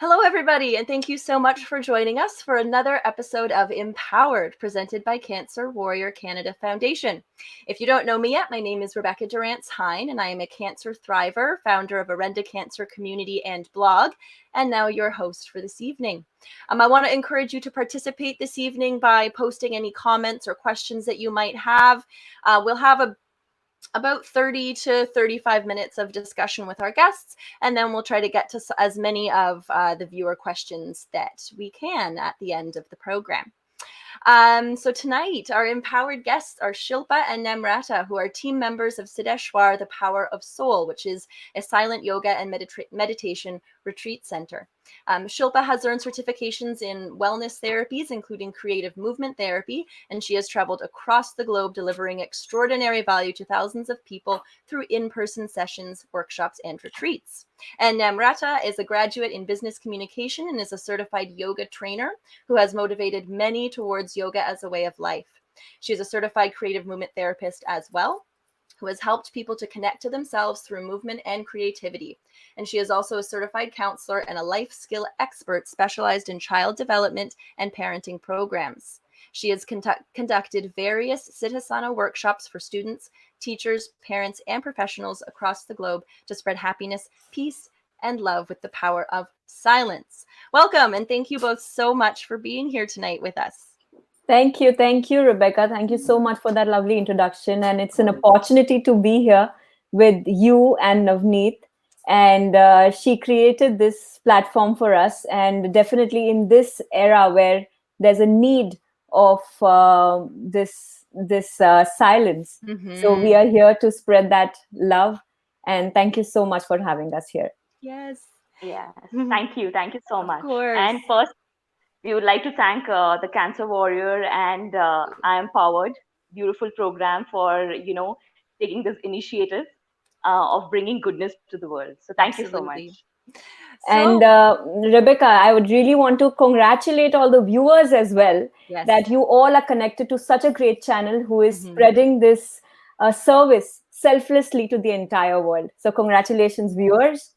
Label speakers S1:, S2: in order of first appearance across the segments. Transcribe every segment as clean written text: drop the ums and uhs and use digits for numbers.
S1: Hello, everybody, and thank you so much for joining us for another episode of imPOWERED, presented by Cancer Warrior Canada Foundation. If you don't know me yet, my name is Rebecca Durrance-Hine, and I am a cancer thriver, founder of Orenda Cancer Community and blog, and now your host for this evening. I want to encourage you to participate this evening by posting any comments or questions that you might have. We'll have about 30 to 35 minutes of discussion with our guests, and then we'll try to get to as many of the viewer questions that we can at the end of the program. So tonight, our empowered guests are Shilpa and Namrata, who are team members of Siddheshwar, the Power of Soul, which is a silent yoga and meditation retreat center. Shilpa has earned certifications in wellness therapies, including creative movement therapy, and she has traveled across the globe delivering extraordinary value to thousands of people through in-person sessions, workshops, and retreats. And Namrata is a graduate in business communication and is a certified yoga trainer who has motivated many towards yoga as a way of life. She is a certified creative movement therapist as well, who has helped people to connect to themselves through movement and creativity. And she is also a certified counselor and a life skill expert specialized in child development and parenting programs. She has conducted various Siddhasana workshops for students, teachers, parents, and professionals across the globe to spread happiness, peace, and love with the power of silence. Welcome, and thank you both so much for being here tonight with us.
S2: Thank you, Rebecca. Thank you so much for that lovely introduction. And it's an opportunity to be here with you and Navneet. And she created this platform for us. And definitely in this era where there's a need of this silence. So we are here to spread that love. And thank you so much for having us here.
S1: Yes.
S3: Yes. Thank you. Thank you so much.
S1: Of course.
S3: And first, we would like to thank the Cancer Warrior and imPOWERED, beautiful program for, taking this initiative of bringing goodness to the world. So thank you so much.
S2: And Rebecca, I would really want to congratulate all the viewers as well, that you all are connected to such a great channel who is spreading this service selflessly to the entire world. So congratulations, viewers.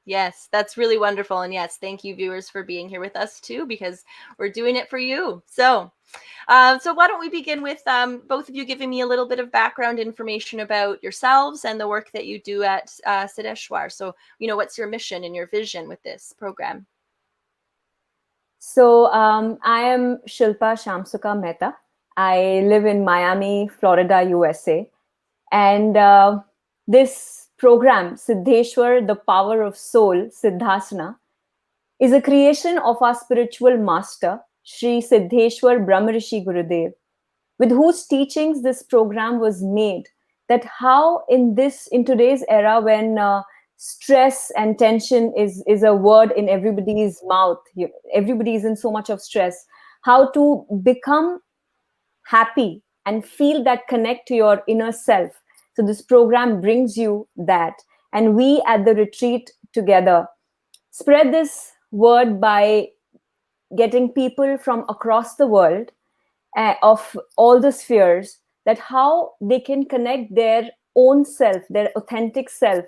S1: Yes, that's really wonderful. And yes, thank you, viewers, for being here with us too, because we're doing it for you. So why don't we begin with both of you giving me a little bit of background information about yourselves and the work that you do at Siddheshwar. So, what's your mission and your vision with this program?
S2: So I am Shilpa Shamsuka Mehta. I live in Miami, Florida, USA. And this program, Siddheshwar, the Power of Soul, Siddhasana, is a creation of our spiritual master, Sri Siddheshwar Brahmarishi Gurudev, with whose teachings this program was made. That how in today's era when stress and tension is a word in everybody's mouth, everybody is in so much of stress, how to become happy and feel that connect to your inner self. So this program brings you that. And we at the retreat together spread this word by getting people from across the world of all the spheres, that how they can connect their own self, their authentic self,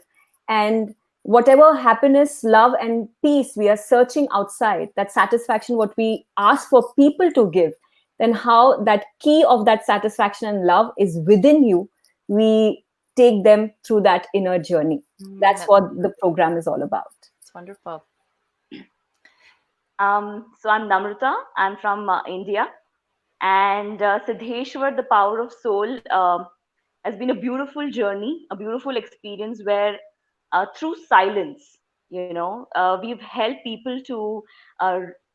S2: and whatever happiness, love, and peace we are searching outside, that satisfaction, what we ask for people to give, then how that key of that satisfaction and love is within you. We take them through that inner journey. That's what the program is all about.
S1: It's wonderful.
S3: So I'm Namrata. I'm from India. And Siddheshwar, the Power of Soul, has been a beautiful journey, a beautiful experience where through silence, we've helped people to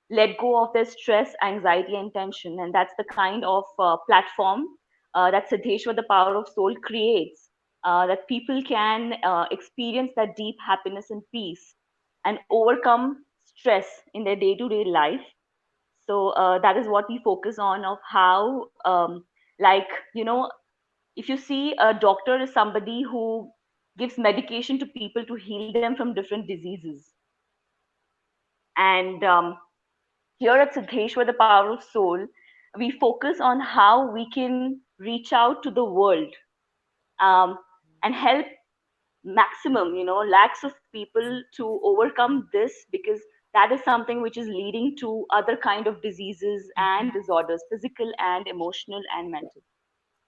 S3: let go of their stress, anxiety, and tension. And that's the kind of platform that Siddheshwar, the Power of Soul, creates, that people can experience that deep happiness and peace and overcome stress in their day-to-day life. So that is what we focus on, of how, if you see, a doctor is somebody who gives medication to people to heal them from different diseases. And here at Siddheshwar, the Power of Soul, we focus on how we can reach out to the world and help maximum, lakhs of people to overcome this, because that is something which is leading to other kind of diseases and disorders, physical and emotional and mental.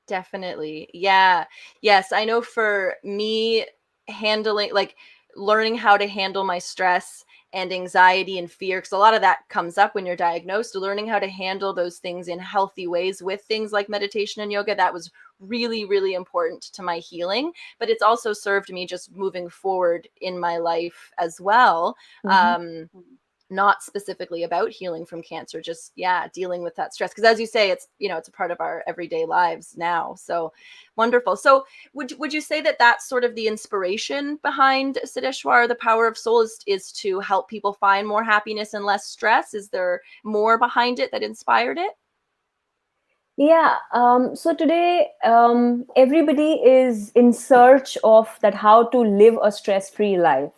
S1: Definitely. Yeah. Yes. I know for me, handling, like learning how to handle my stress and anxiety and fear, because a lot of that comes up when you're diagnosed, learning how to handle those things in healthy ways with things like meditation and yoga, that was really, really important to my healing. But it's also served me just moving forward in my life as well. Not specifically about healing from cancer, just dealing with that stress, because as you say, it's it's a part of our everyday lives now. So wonderful. So would you say that that's sort of the inspiration behind Siddheshwar, the power of soul, is to help people find more happiness and less stress? Is there more behind it that inspired it?
S2: Yeah. So today, everybody is in search of that how to live a stress-free life.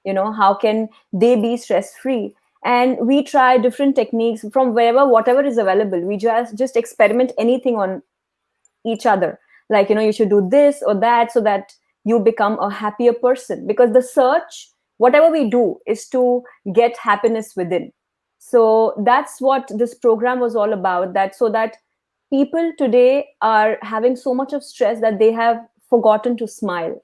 S2: How can they be stress-free? And we try different techniques from wherever, whatever is available. We just experiment anything on each other. Like, you should do this or that so that you become a happier person. Because the search, whatever we do, is to get happiness within. So that's what this program was all about. That so that people today are having so much of stress that they have forgotten to smile.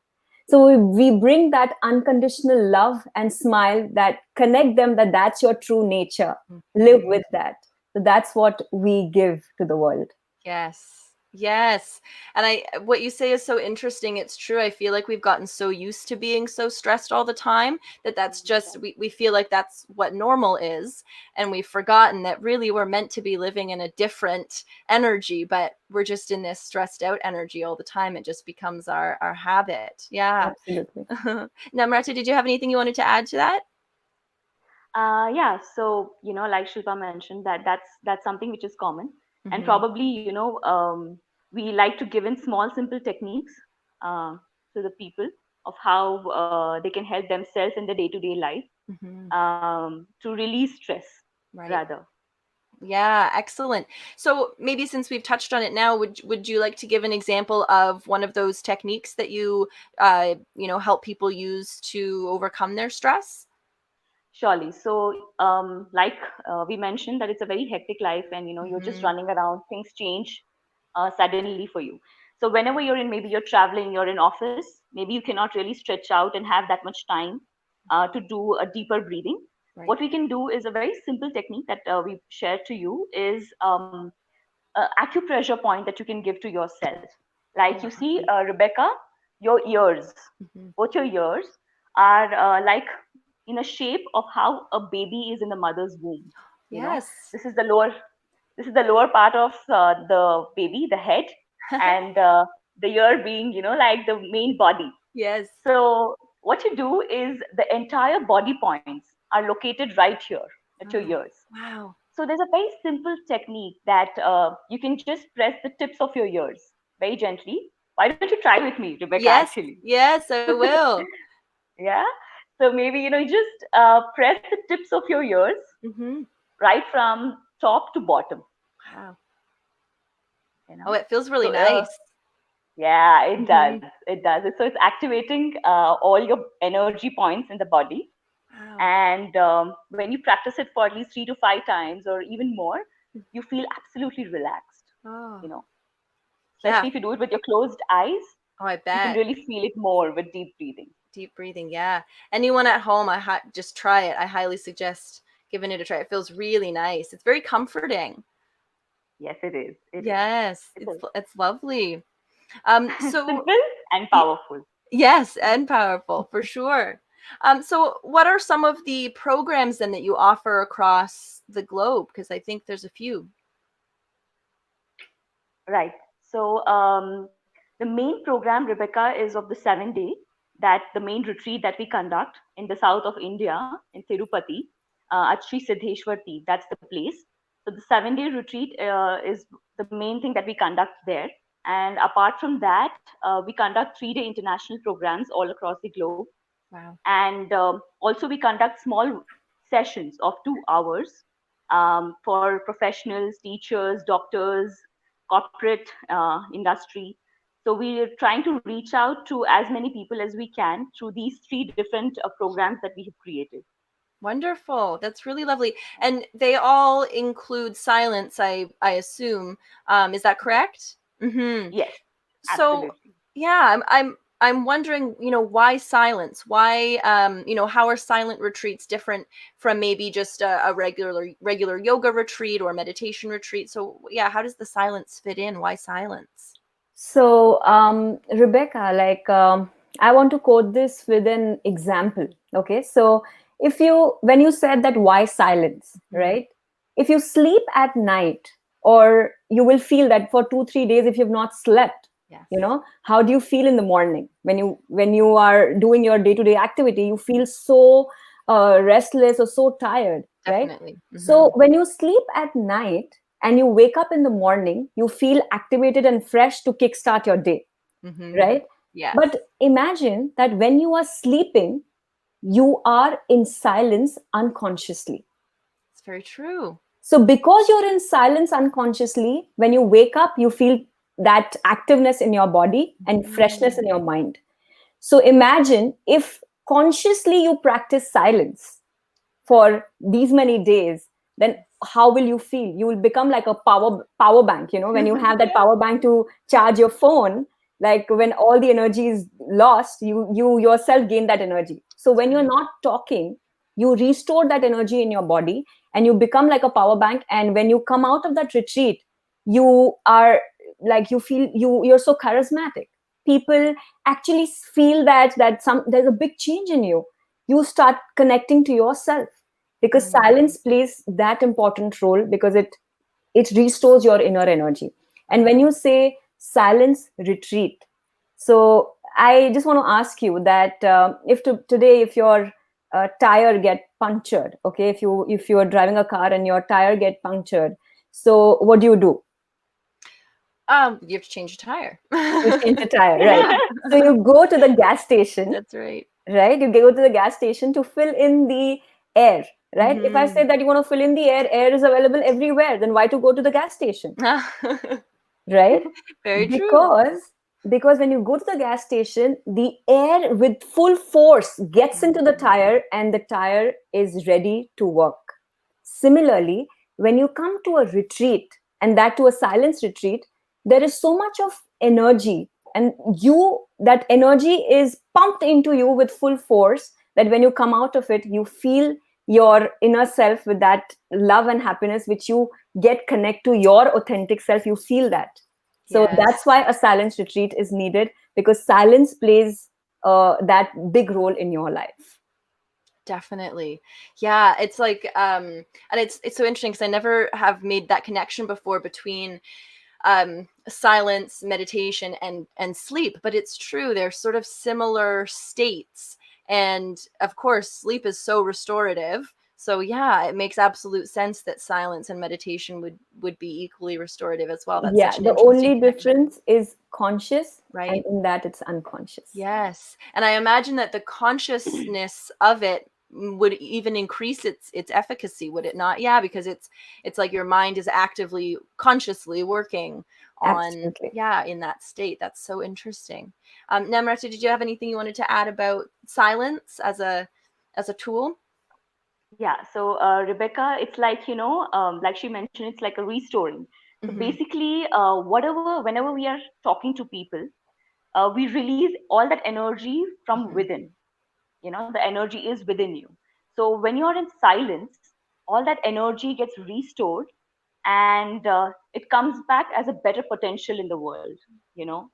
S2: So we bring that unconditional love and smile, that connect them, that that's your true nature. Live with that. So that's what we give to the world.
S1: Yes. Yes. And what you say is so interesting. It's true. I feel like we've gotten so used to being so stressed all the time that that's just, we feel like that's what normal is. And we've forgotten that really we're meant to be living in a different energy, but we're just in this stressed out energy all the time. It just becomes our habit. Yeah.
S2: Absolutely.
S1: Namrata, did you have anything you wanted to add to that?
S3: Yeah, so like Shilpa mentioned, that's something which is common, and
S1: Mhm.
S3: probably we like to give in small, simple techniques uh, to the people of how they can help themselves in the day-to-day life
S1: Mhm.
S3: to release stress,
S1: Right.
S3: rather.
S1: Yeah, excellent. So maybe since we've touched on it now, would you like to give an example of one of those techniques that you help people use to overcome their stress?
S3: Surely. So, like we mentioned, that it's a very hectic life, and you're just
S1: Hmm.
S3: running around. Things change suddenly for you. So, whenever you're in, maybe you're traveling, you're in office, maybe you cannot really stretch out and have that much time to do a deeper breathing.
S1: Right.
S3: What we can do is a very simple technique that we shared to you is acupressure point that you can give to yourself. Like you
S1: Oh,
S3: see,
S1: awesome.
S3: Rebecca, your ears,
S1: Hmm.
S3: both your ears are like in a shape of how a baby is in the mother's womb. You know,
S1: Yes.
S3: this is the lower this is the lower part of the baby, the head, and the ear being like the main body.
S1: Yes.
S3: So what you do is the entire body points are located right here at your
S1: Oh,
S3: ears.
S1: wow.
S3: So there's a very simple technique that you can just press the tips of your ears very gently. Why don't you try with me, Rebecca?
S1: Yes.
S3: Actually,
S1: Yes, I will.
S3: yeah. So maybe you just press the tips of your ears
S1: Hmm.
S3: right from top to bottom.
S1: Wow.
S3: You
S1: Oh,
S3: know.
S1: it feels really
S3: So
S1: nice.
S3: yeah, it does.
S1: Hmm.
S3: It does. So it's activating all your energy points in the body.
S1: Wow.
S3: And when you practice it for at least 3 to 5 times or even more, you feel absolutely relaxed.
S1: Oh,
S3: You know,
S1: yeah.
S3: especially if you do it with your closed eyes,
S1: Oh, I
S3: you can
S1: bet.
S3: really feel it more with deep breathing.
S1: Deep breathing, yeah. Anyone at home, just try it. I highly suggest giving it a try. It feels really nice. It's very comforting.
S3: Yes, it is. It is.
S1: Yes,
S3: It
S1: it's lovely.
S3: is
S1: So
S3: simple and
S1: y-
S3: powerful.
S1: yes, and powerful for sure. So what are some of the programs then that you offer across the globe? Because I think there's a few.
S3: Right. So the main program, Rebecca, is of the 7 day, that the main retreat that we conduct in the south of India, in Tirupati, at Sri Siddheshwar. That's the place. So the 7 day retreat is the main thing that we conduct there. And apart from that, we conduct 3 day international programs all across the globe.
S1: Wow.
S3: And also, we conduct small sessions of 2 hours for professionals, teachers, doctors, corporate industry. So we are trying to reach out to as many people as we can through these 3 different programs that we have created.
S1: Wonderful. That's really lovely. And they all include silence, I assume. Is that correct? Mm-hmm.
S3: Yes,
S1: So
S3: absolutely.
S1: yeah, I'm wondering, why silence? Why, how are silent retreats different from maybe just a regular yoga retreat or meditation retreat? So yeah, how does the silence fit in? Why silence?
S2: So, Rebecca, I want to quote this with an example. Okay. So, when you said that why silence,
S1: Mhm.
S2: right? If you sleep at night, or you will feel that for 2, 3 days, if you've not slept,
S1: Yes,
S2: how do you feel in the morning when you are doing your day-to-day activity? You feel so restless or so tired, right?
S1: definitely.
S2: So,
S1: Hmm.
S2: when you sleep at night, and you wake up in the morning, you feel activated and fresh to kickstart your day,
S1: Hmm.
S2: right?
S1: Yes,
S2: But imagine that when you are sleeping, you are in silence unconsciously.
S1: it's very true.
S2: So, because you're in silence unconsciously, when you wake up, you feel that activeness in your body and freshness in
S1: Mhm.
S2: your mind. So, imagine if consciously you practice silence for these many days, then how will you feel? You will become like a power bank. When you have that
S3: Yeah.
S2: power bank to charge your phone, like when all the energy is lost, you yourself gain that energy. So when you're
S1: Right.
S2: not talking, you restore that energy in your body, and you become like a power bank. And when you come out of that retreat, you are like, you feel, you're so charismatic. People actually feel that there's a big change in you. You start connecting to yourself, because
S1: Mm.
S2: silence plays that important role, because it restores your inner energy. And when you say silence retreat, so I just want to ask you that, today, if your tire get punctured, okay, if you are driving a car and your tire get punctured, so what do?
S1: You have to change your tire.
S2: You change the tire, right? So you go to the gas station,
S1: That's right.
S2: right? You go to the gas station to fill in the air, right? If I say
S1: Hmm.
S2: that you want to fill in the air is available everywhere, then why to go to the gas station, right?
S1: Very true.
S2: Because when you go to the gas station, the air with full force gets into the
S1: Mhm.
S2: tire, and the tire is ready to work. Similarly, when you come to a retreat, and that to a silence retreat, there is so much of energy, and that energy is pumped into you with full force, that when you come out of it, you feel your inner self with that love and happiness, which you get connect to your authentic self. You feel that. So that's
S1: Yes,
S2: why a silence retreat is needed, because silence plays that big role in your life.
S1: definitely. Yeah, it's like and it's so interesting because I never have made that connection before between silence, meditation, and sleep, but it's true, they're sort of similar states. And of course, sleep is so restorative. So yeah, it makes absolute sense that silence and meditation would be equally restorative as well. That's
S2: Yeah,
S1: such an
S2: the
S1: interesting
S2: only
S1: connection,
S2: difference is conscious, and
S1: right?
S2: in that it's unconscious.
S1: Yes. And I imagine that the consciousness of it would even increase its efficacy, would it not? Yeah, because it's like your mind is actively consciously working on,
S2: Absolutely.
S1: yeah, in that state. That's so interesting. Namrata, did you have anything you wanted to add about silence as a tool?
S3: Yeah, so Rebecca, it's like, like she mentioned, it's like a restoring. So
S1: Hmm.
S3: basically, whenever we are talking to people, we release all that energy from
S1: Hmm.
S3: within. The energy is within you. So when you're in silence, all that energy gets restored, and it comes back as a better potential in the world, you know,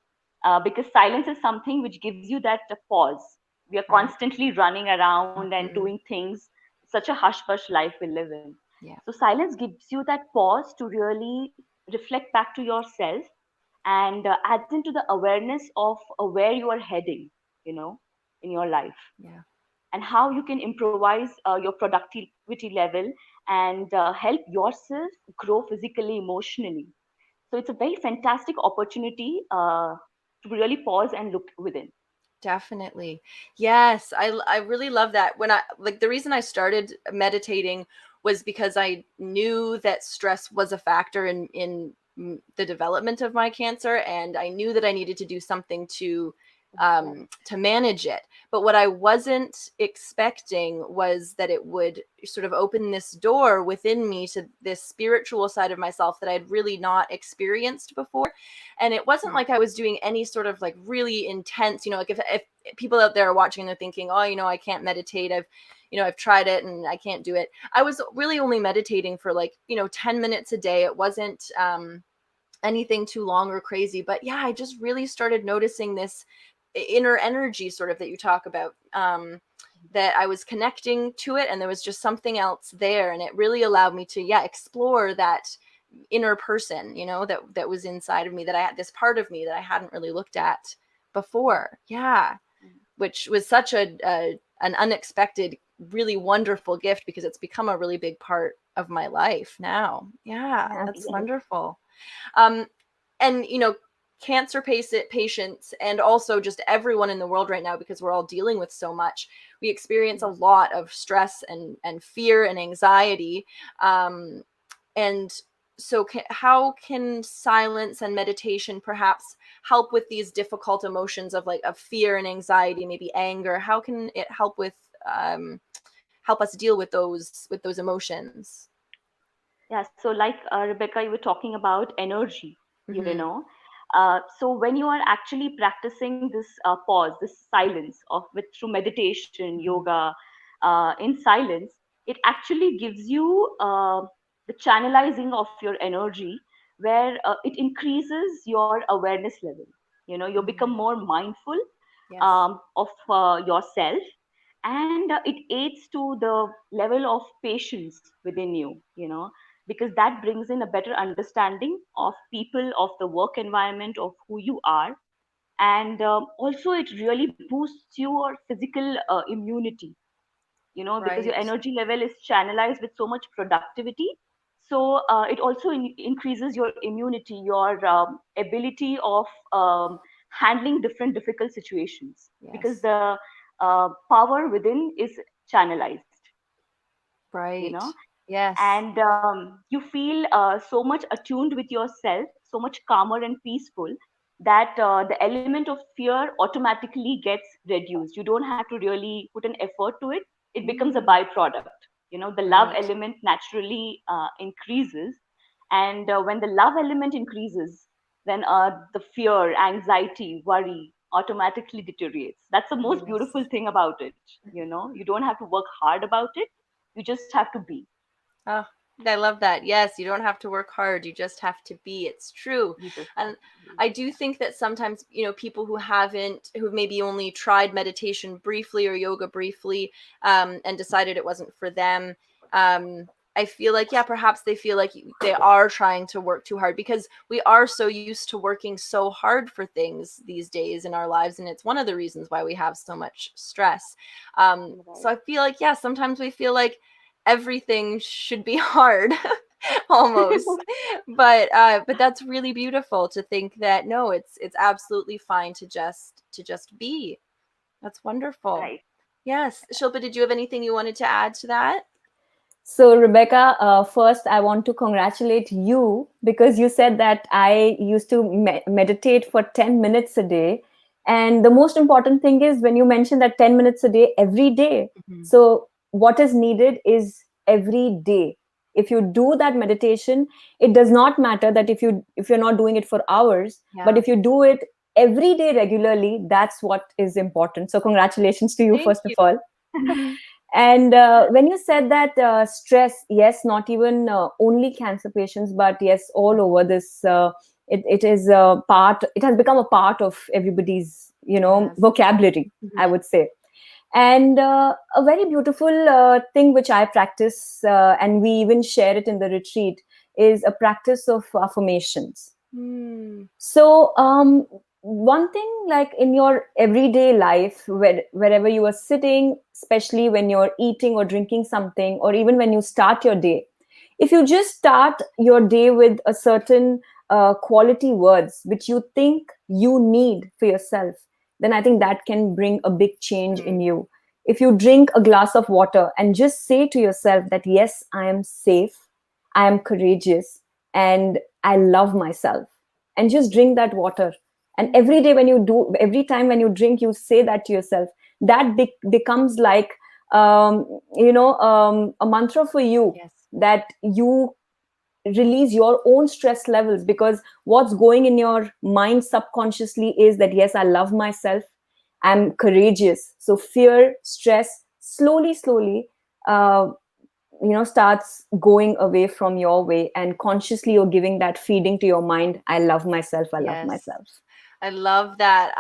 S3: because silence is something which gives you that pause. We are
S1: Right.
S3: constantly running around and
S1: Hmm.
S3: doing things, such a hush hush life we live in.
S1: Yeah.
S3: So silence gives you that pause to really reflect back to yourself, and adds into the awareness of where you are heading, you know, in your life,
S1: Yeah.
S3: and how you can improvise your productivity level, and help yourself grow physically, emotionally. So it's a very fantastic opportunity to really pause and look within.
S1: Definitely. Yes, I really love that. When I like the reason I started meditating was because I knew that stress was a factor in the development of my cancer, and I knew that I needed to do something to to manage it. But what I wasn't expecting was that it would sort of open this door within me to this spiritual side of myself that I'd really not experienced before. And it wasn't like I was doing any sort of like really intense, like if people out there are watching and they're thinking, oh, I can't meditate. I've tried it and I can't do it. I was really only meditating for like, 10 minutes a day. It wasn't anything too long or crazy, but yeah, I just really started noticing this inner energy sort of that you talk about, that I was connecting to it, and there was just something else there, and it really allowed me to explore that inner person, that was inside of me, that I had this part of me that I hadn't really looked at before. Which was such an unexpected, really wonderful gift, because it's become a really big part of my life now. That's wonderful. And cancer patients, and also just everyone in the world right now, because we're all dealing with so much, we experience a lot of stress and fear and anxiety. And so how can silence and meditation perhaps help with these difficult emotions of fear and anxiety, maybe anger? How can it help us deal with those emotions?
S3: Yeah, so like Rebecca, you were talking about energy,
S1: Mm-hmm.
S3: So when you are actually practicing this pause, this silence through meditation, yoga, in silence, it actually gives you the channelizing of your energy, where it increases your awareness level. You become more mindful
S1: Yes.
S3: of yourself, and it aids to the level of patience within you. Because that brings in a better understanding of people, of the work environment, of who you are. And also it really boosts your physical immunity, because your
S1: Right.
S3: energy level is channelized with so much productivity. So it also increases your immunity, your ability of handling different difficult situations, because
S1: Yes.
S3: the power within is channelized, you
S1: Right.
S3: know
S1: Yes.
S3: and you feel so much attuned with yourself, so much calmer and peaceful, that the element of fear automatically gets reduced. You don't have to really put an effort to it. It becomes a byproduct. The love
S1: Right.
S3: element naturally increases. And when the love element increases, then the fear, anxiety, worry automatically deteriorates. That's the most
S1: Yes.
S3: beautiful thing about it. You don't have to work hard about it. You just have to be.
S1: Oh, I love that. Yes, you don't have to work hard. You just have to be. It's true.
S3: You just have
S1: And
S3: to be.
S1: I do think that sometimes, people who've maybe only tried meditation briefly or yoga briefly, and decided it wasn't for them, I feel like, perhaps they feel like they are trying to work too hard, because we are so used to working so hard for things these days in our lives. And it's one of the reasons why we have so much stress. So
S3: Right.
S1: I feel like, sometimes we feel like everything should be hard almost. But that's really beautiful to think that no, it's absolutely fine to just be. That's wonderful.
S3: Right.
S1: Yes. Shilpa, did you have anything you wanted to add to that?
S2: So, Rebecca, first, I want to congratulate you, because you said that I used to meditate for 10 minutes a day. And the most important thing is when you mentioned that 10 minutes a day, every day.
S1: Mhm.
S2: So, what is needed is every day. If you do that meditation, it does not matter that if you're not doing it for hours, but
S1: Yeah.
S2: if you do it every day regularly, that's what is important. So, congratulations to you,
S1: Thank
S2: first of
S1: you.
S2: all.
S1: Mhm.
S2: And when you said that stress, yes, not even only cancer patients, but yes, all over this, it is a part. It has become a part of everybody's,
S1: Yes.
S2: vocabulary, I
S1: Mhm.
S2: would say. And a very beautiful thing which I practice, and we even share it in the retreat, is a practice of affirmations.
S1: Mm.
S2: So, one thing, like in your everyday life, wherever you are sitting, especially when you're eating or drinking something, or even when you start your day, if you just start your day with a certain quality words which you think you need for yourself, then I think that can bring a big change in
S1: Mhm.
S2: you. If you drink a glass of water and just say to yourself that, yes, I am safe, I am courageous, and I love myself, and just drink that water, And every day when you do, every time when you drink, you say that to yourself. That becomes like, a mantra for you,
S1: Yes.
S2: that you release your own stress levels, because what's going in your mind subconsciously is that, yes, I love myself, I'm courageous. So fear, stress, slowly, uh, starts going away from your way, and consciously you're giving that feeding to your mind. I love myself, I love
S1: Yes.
S2: myself.
S1: I love that.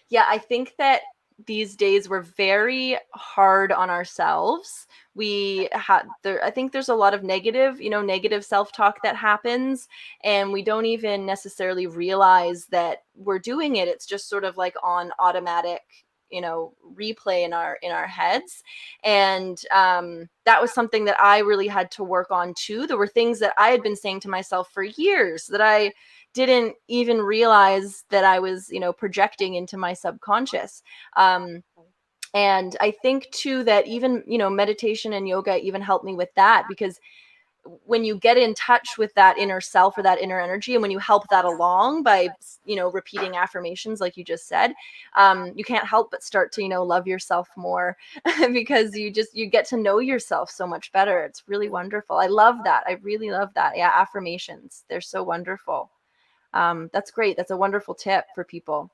S1: Yeah, I think that these days we're very hard on ourselves. We had there, I think there's a lot of negative self-talk that happens, and we don't even necessarily realize that we're doing it. It's just sort of like on automatic, replay in our heads. And that was something that I really had to work on too. There were things that I had been saying to myself for years that I didn't even realize that I was, projecting into my subconscious. And I think too that even, meditation and yoga even helped me with that, because when you get in touch with that inner self or that inner energy, and when you help that along by, repeating affirmations like you just said, you can't help but start to, love yourself more because you get to know yourself so much better. It's really wonderful. I love that. I really love that. Yeah, affirmations, they're so wonderful. That's great. That's a wonderful tip for people.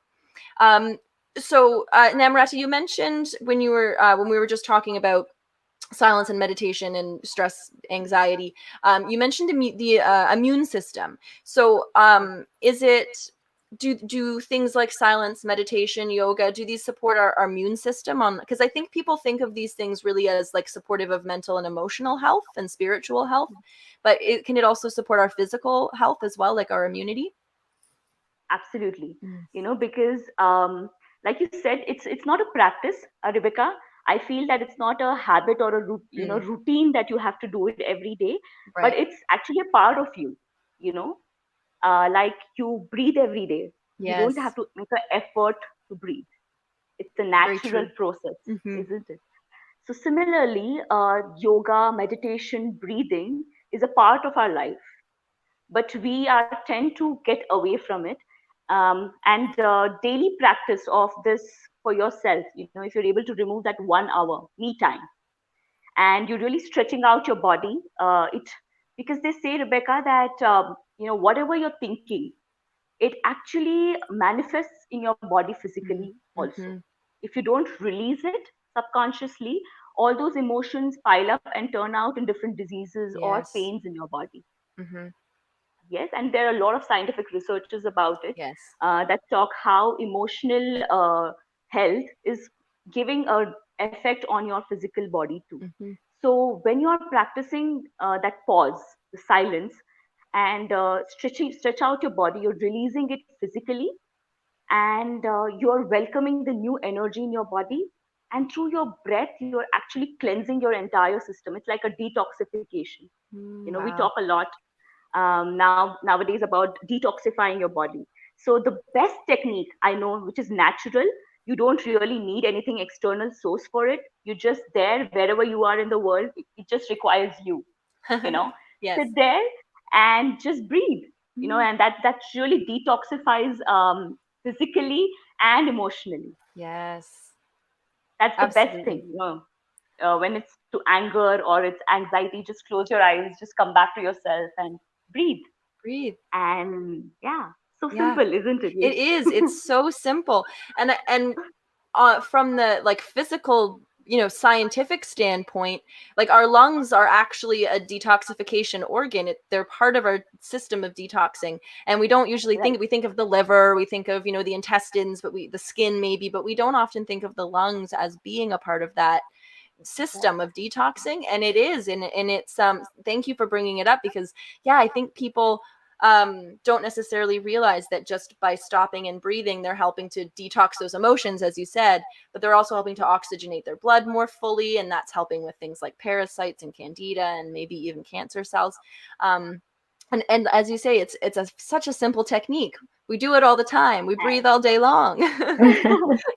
S1: So Namrata, you mentioned when we were just talking about silence and meditation and stress, anxiety, you mentioned the immune system. So is it, do things like silence, meditation, yoga, do these support our immune system? Because I think people think of these things really as like supportive of mental and emotional health and spiritual health, but can it also support our physical health as well, like our immunity?
S3: Absolutely. Because like you said, it's not a practice, Rebecca. I feel that it's not a habit or a routine that you have to do it every day, but
S1: Right.
S3: it's actually a part of you. You know, like you breathe every day. You don't
S1: Yes.
S3: have to make an effort to breathe. It's a
S1: Very
S3: natural
S1: true.
S3: process,
S1: Hmm.
S3: isn't it? So similarly, yoga, meditation, breathing is a part of our life, but we are tend to get away from it. And daily practice of this for yourself, if you're able to remove that 1 hour me time, and you're really stretching out your body, it because they say, Rebecca, that whatever you're thinking, it actually manifests in your body physically also.
S1: Mm-hmm.
S3: If you don't release it subconsciously, all those emotions pile up and turn out in different diseases or
S1: Yes.
S3: pains in your body.
S1: Mm-hmm.
S3: Yes, and there are a lot of scientific researches about it,
S1: Yes.
S3: that talk how emotional health is giving a effect on your physical body too.
S1: Mm-hmm.
S3: So when you are practicing that pause, the silence, and stretch out your body, you're releasing it physically, and you're welcoming the new energy in your body. And through your breath, you're actually cleansing your entire system. It's like a detoxification. We talk
S1: Wow.
S3: a lot nowadays about detoxifying your body. So the best technique I know, which is natural, you don't really need anything external source for it. You're just there wherever you are in the world. It just requires you. You know,
S1: Yes.
S3: sit there and just breathe. And that really detoxifies, physically and emotionally.
S1: Yes.
S3: That's the best
S1: Absolutely.
S3: thing. When it's to anger or it's anxiety, just close your eyes, just come back to yourself and breathe.
S1: Breathe.
S3: And yeah, so
S1: Yeah.
S3: simple, isn't it?
S1: It is. It's so simple. And from the like physical, scientific standpoint, like our lungs are actually a detoxification organ. They're part of our system of detoxing, and we don't usually
S3: Right.
S1: we think of the liver, we think of, the intestines, but the skin maybe, but we don't often think of the lungs as being a part of that system of detoxing. And it is, and it's thank you for bringing it up, because yeah, I think people don't necessarily realize that just by stopping and breathing, they're helping to detox those emotions, as you said, but they're also helping to oxygenate their blood more fully, and that's helping with things like parasites and candida and maybe even cancer cells. And as you say, it's such a simple technique. We do it all the time. We breathe all day long.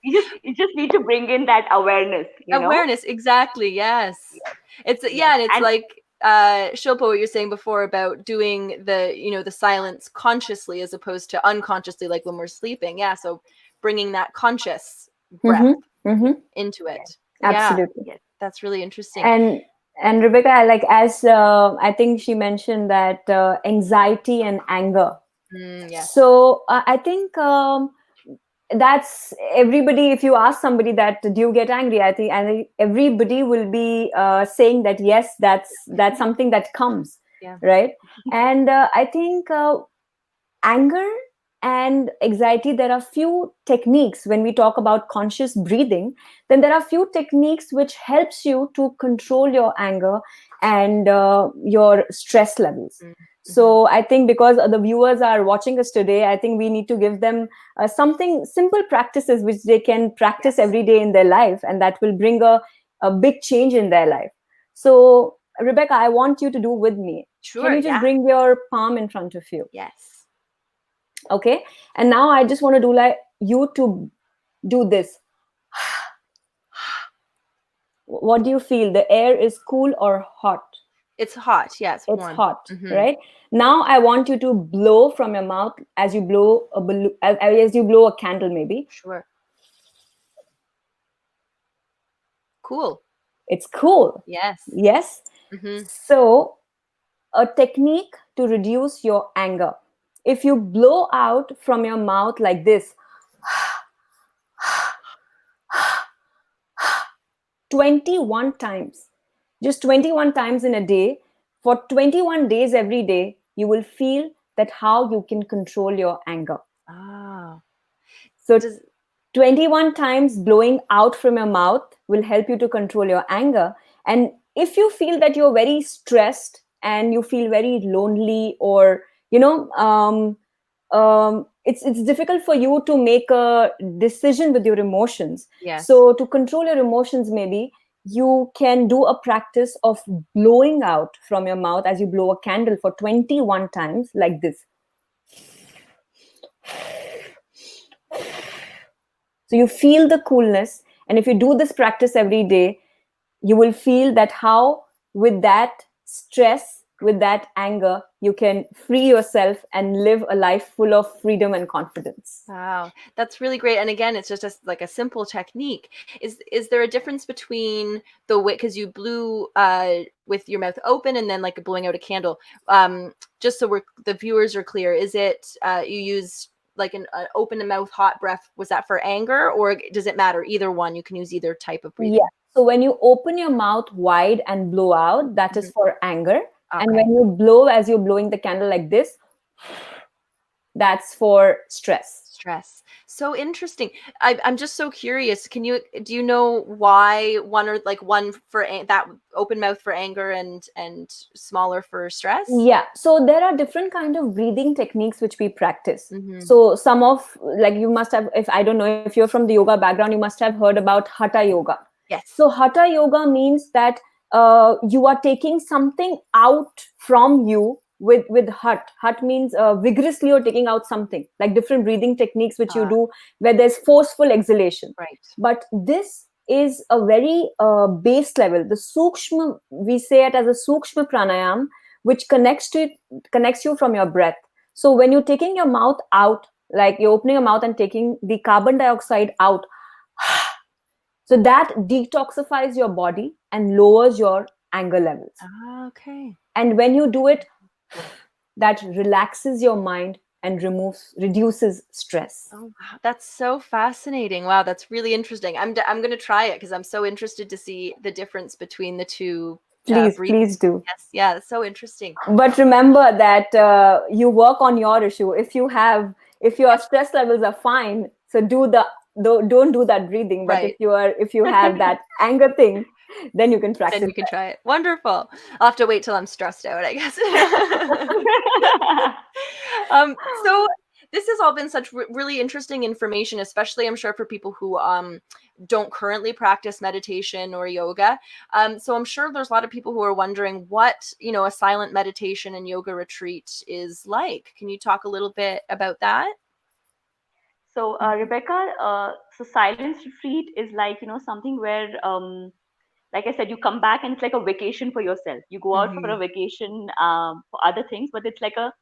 S3: You just need to bring in that awareness.
S1: Awareness, exactly. Yes.
S3: Yes,
S1: It's,
S3: yes.
S1: yeah, and it's
S3: And
S1: like Shilpa, what you're saying before about doing the silence consciously as opposed to unconsciously, like when we're sleeping. Yeah. So bringing that conscious breath into it.
S2: Absolutely.
S1: Yeah, that's really interesting.
S2: And Rebecca, like as I think she mentioned that anxiety and anger.
S1: Yes.
S2: So I think that's everybody. If you ask somebody that do you get angry, I think everybody will be saying that yes, that's something that comes, right? And I think anger and anxiety, there are few techniques when we talk about conscious breathing. Then there are few techniques which helps you to control your anger and your stress levels. So I think because the viewers are watching us today, I think we need to give them something simple practices which they can practice every day in their life, and that will bring a big change in their life. So Rebecca, I want you to do with me.
S1: Sure.
S2: Can you just bring your palm in front of you?
S1: Yes.
S2: Okay. And now I just want to do like you to do this. What do you feel? The air is cool or hot?
S1: It's hot. Yeah, it's warm.
S2: It's hot, right? Now I want you to blow from your mouth as you blow a balloon, as you blow a candle, maybe.
S1: Sure. Cool.
S2: It's cool.
S1: Yes.
S2: Yes. So a technique to reduce your anger. If you blow out from your mouth like this, 21 times, just 21 times in a day, for 21 days every day, you will feel that how you can control your anger. So 21 times blowing out from your mouth will help you to control your anger. And if you feel that you're very stressed and you feel very lonely, or it's difficult for you to make a decision with your emotions.
S1: Yes.
S2: So to control your emotions, maybe you can do a practice of blowing out from your mouth as you blow a candle for 21 times like this. So you feel the coolness, and if you do this practice every day, you will feel that how with that stress, with that anger, you can free yourself and live a life full of freedom and confidence.
S1: Wow, that's really great. And again, it's just like a simple technique. Is there a difference between the way, because you blew with your mouth open and then like blowing out a candle? Just so the viewers are clear, is it you use like an open mouth hot breath? Was that for anger, or does it matter? Either one, you can use either type of breathing.
S2: Yeah. So when you open your mouth wide and blow out, that is for anger. Okay. And when you blow as you're blowing the candle like this, that's for stress.
S1: So interesting. I'm just so curious. Do you know why one for that open mouth for anger and smaller for stress?
S2: Yeah. So there are different kind of breathing techniques which we practice. So some of, like, you must have, if I don't know if you're from the yoga background, you must have heard about Hatha yoga.
S1: Yes.
S2: So Hatha yoga means that you are taking something out from you with Hat. Hat means vigorously you're taking out something, like different breathing techniques which you do where there's forceful exhalation.
S1: Right.
S2: But this is a very base level. The sukshma, we say it as a sukshma pranayam, which connects you from your breath. So when you're taking your mouth out, like you're opening your mouth and taking the carbon dioxide out, so that detoxifies your body and lowers your anger levels.
S1: Okay.
S2: And when you do it, that relaxes your mind and reduces stress.
S1: Oh, wow. That's so fascinating. Wow, that's really interesting. I'm going to try it because I'm so interested to see the difference between the two.
S2: Please do.
S1: Yes, yeah, that's so interesting.
S2: But remember that you work on your issue. If your stress levels are fine, so don't do that breathing. But
S1: right.
S2: if you have that anger thing, then you can practice.
S1: Then you can try it. Wonderful. I'll have to wait till I'm stressed out, I guess. So this has all been such really interesting information, especially I'm sure for people who don't currently practice meditation or yoga. So I'm sure there's a lot of people who are wondering what, a silent meditation and yoga retreat is like. Can you talk a little bit about that?
S3: So Rebecca, so silence retreat is like, something where like I said, you come back and it's like a vacation for yourself. You go out for a vacation for other things, but it's like a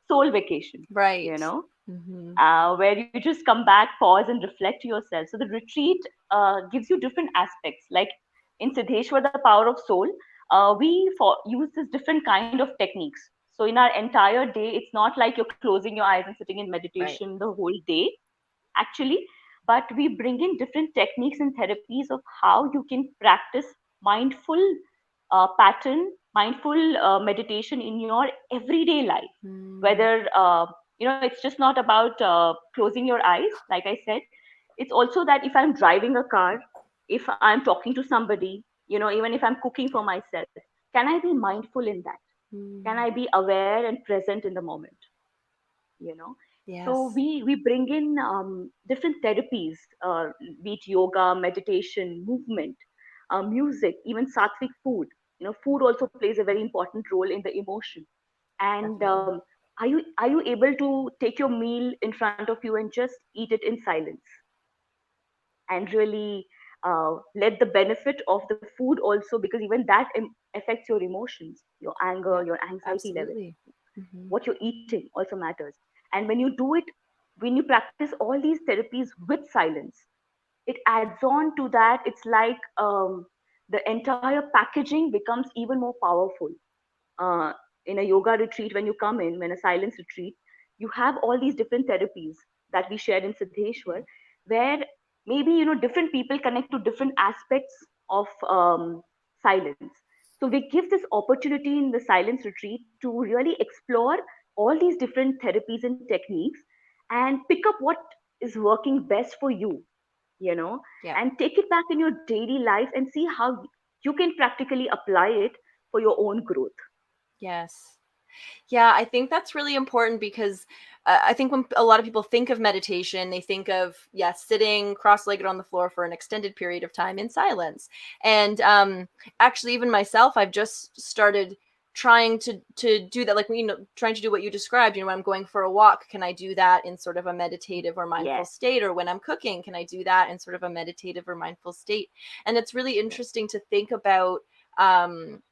S3: soul vacation, you
S1: Right.
S3: know,
S1: Mm-hmm.
S3: where you just come back, pause, and reflect to yourself. So the retreat gives you different aspects. Like in Siddheshwar, the power of soul, use this different kind of techniques. So in our entire day, it's not like you're closing your eyes and sitting in
S1: Right.
S3: meditation the whole day, actually, but we bring in different techniques and therapies of how you can practice mindful mindful meditation in your everyday life.
S1: Mm.
S3: Whether it's just not about closing your eyes, like I said. It's also that if I'm driving a car, if I'm talking to somebody, even if I'm cooking for myself, can I be mindful in that? Can I
S1: Mm.
S3: be aware and present in the moment? you know so
S1: Yes.
S3: we bring in different therapies, be it yoga, meditation, movement, music, even sattvic food. Food also plays a very important role in the emotion. And
S1: Definitely.
S3: are you able to take your meal in front of you and just eat it in silence, and really let the benefit of the food also, because even that affects your emotions, your anger,
S1: Yeah.
S3: your anxiety level.
S1: Absolutely. Mm-hmm.
S3: What you're eating also matters. And when you do it, when you practice all these therapies with silence, it adds on to that. It's like the entire packaging becomes even more powerful. uh, in a yoga retreat, when you come in, when a silence retreat, you have all these different therapies that we shared in Siddheshwar, where maybe different people connect to different aspects of silence. So we give this opportunity in the silence retreat to really explore all these different therapies and techniques, and pick up what is working best for you, you know
S1: Yeah.
S3: and take it back in your daily life and see how you can practically apply it for your own growth.
S1: Yes. Yeah, I think that's really important because I think when a lot of people think of meditation, they think of, yeah, sitting cross-legged on the floor for an extended period of time in silence. And actually, even myself, I've just started trying to do that, like, trying to do what you described. When I'm going for a walk, can I do that in sort of a meditative or mindful
S3: Yes.
S1: state? Or when I'm cooking, can I do that in sort of a meditative or mindful state? And it's really interesting to think about um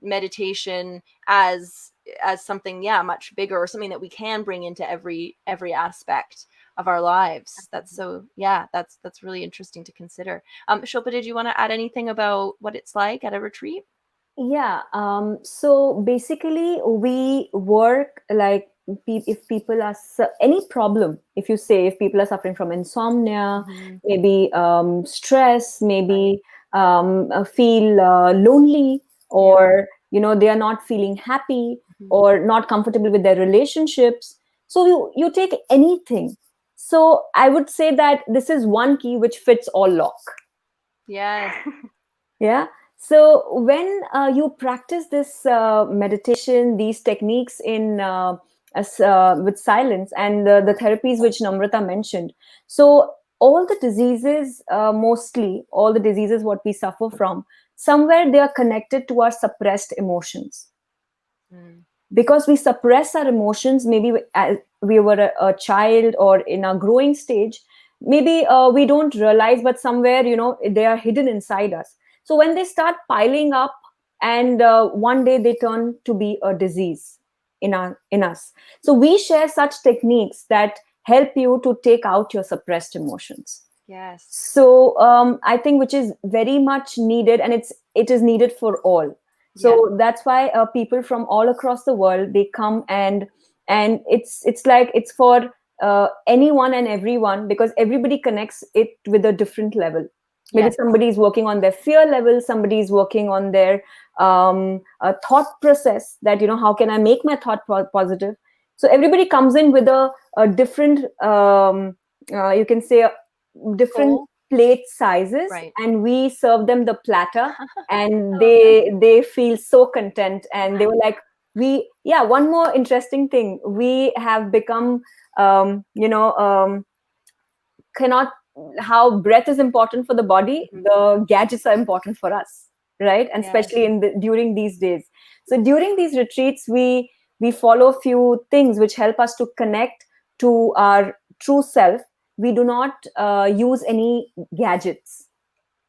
S1: meditation as something, yeah, much bigger, or something that we can bring into every aspect of our lives. That's so, yeah, that's really interesting to consider. Shilpa, did you want to add anything about what it's like at a retreat?
S2: Yeah. So basically, we work like if people are any problem. If you say if people are suffering from insomnia,
S1: Mm-hmm.
S2: maybe stress,
S1: Right.
S2: maybe feel lonely,
S1: Yeah.
S2: or they are not feeling happy
S1: Mm-hmm.
S2: or not comfortable with their relationships. So you take anything. So I would say that this is one key which fits all lock.
S1: Yes.
S2: Yeah. So when you practice this meditation, these techniques with silence, and the therapies which Namrata mentioned, so all the diseases, mostly all the diseases what we suffer from, somewhere they are connected to our suppressed emotions,
S1: Mm.
S2: because we suppress our emotions. Maybe as we were a child or in a growing stage, maybe we don't realize, but somewhere they are hidden inside us. So when they start piling up, and one day they turn to be a disease in us. So we share such techniques that help you to take out your suppressed emotions.
S1: Yes.
S2: So I think which is very much needed, and it is needed for all.
S1: Yeah.
S2: So that's why people from all across the world, they come, and it's like it's for anyone and everyone, because everybody connects it with a different level. Maybe
S1: Yes.
S2: somebody is working on their fear level, somebody is working on their thought process, that how can I make my thought positive. So everybody comes in with a different, you can say, different
S1: Goal.
S2: plate sizes,
S1: Right.
S2: and we serve them the platter, and they feel so content, and they were like, we yeah, one more interesting thing, we have become, um, you know um, cannot, how breath is important for the body,
S1: Mhm.
S2: the gadgets are important for us, right? And
S1: Yes.
S2: especially during these days. So during these retreats, we follow a few things which help us to connect to our true self. We do not use any gadgets.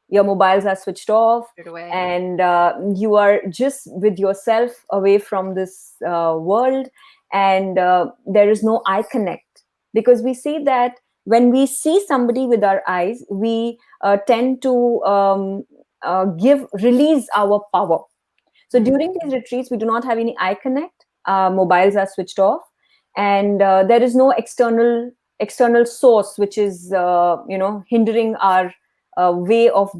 S2: your mobiles are switched off,
S1: Right away.
S2: and you are just with yourself away from this world, and there is no eye connect, because we see that when we see somebody with our eyes, we tend to release our power. So during these retreats, we do not have any eye connect. Mobiles are switched off, and there is no external source which is hindering our way of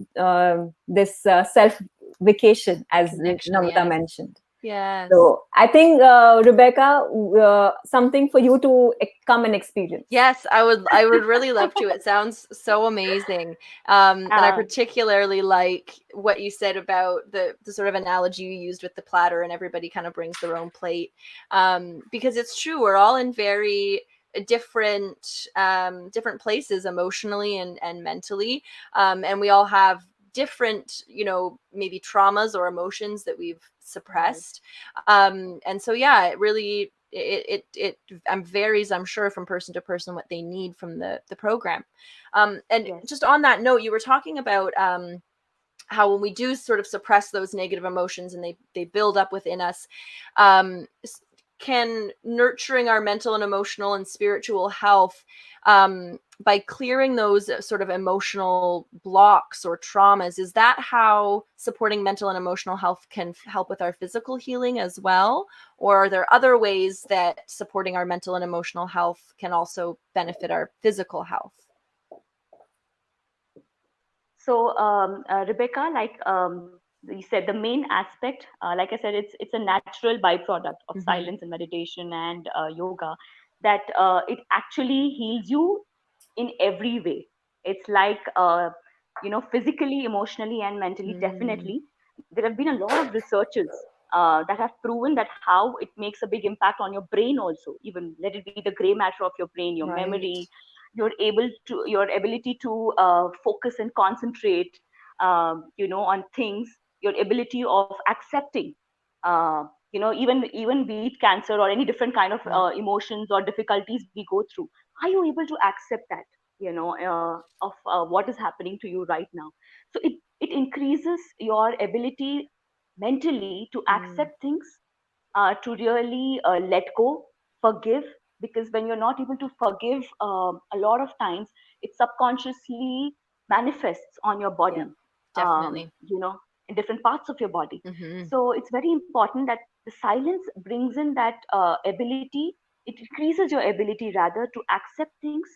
S2: this self vacation, as
S1: Connection,
S2: Namrata
S1: yes.
S2: mentioned.
S1: Yes.
S2: So I think, Rebecca, something for you to come and experience.
S1: Yes, I would really love to. It sounds so amazing. And I particularly like what you said about the sort of analogy you used with the platter, and everybody kind of brings their own plate. Because it's true, we're all in very different places emotionally and mentally. And we all have different, maybe traumas or emotions that we've suppressed. And so, yeah, it really, it varies, I'm sure, from person to person what they need from the program. And
S3: Yes.
S1: just on that note, you were talking about how when we do sort of suppress those negative emotions and they build up within us, can nurturing our mental and emotional and spiritual health, by clearing those sort of emotional blocks or traumas, is that how supporting mental and emotional health can help with our physical healing as well? Or are there other ways that supporting our mental and emotional health can also benefit our physical health?
S3: So, Rebecca, like you said, the main aspect, like I said, it's a natural byproduct of silence and meditation and yoga, that it actually heals you in every way. It's like, physically, emotionally, and mentally, definitely. There have been a lot of researches that have proven that how it makes a big impact on your brain also, even let it be the gray matter of your brain, your
S1: Right.
S3: memory, your ability to focus and concentrate, on things, your ability of accepting, even be it cancer or any different kind of
S1: Yeah.
S3: emotions or difficulties we go through. Are you able to accept that, of what is happening to you right now? So it increases your ability mentally to accept things, to really let go, forgive. Because when you're not able to forgive, a lot of times it subconsciously manifests on your
S1: Yeah,
S3: body,
S1: definitely.
S3: in different parts of your body.
S1: Mm-hmm.
S3: So it's very important that the silence brings in that ability. It increases your ability rather to accept things,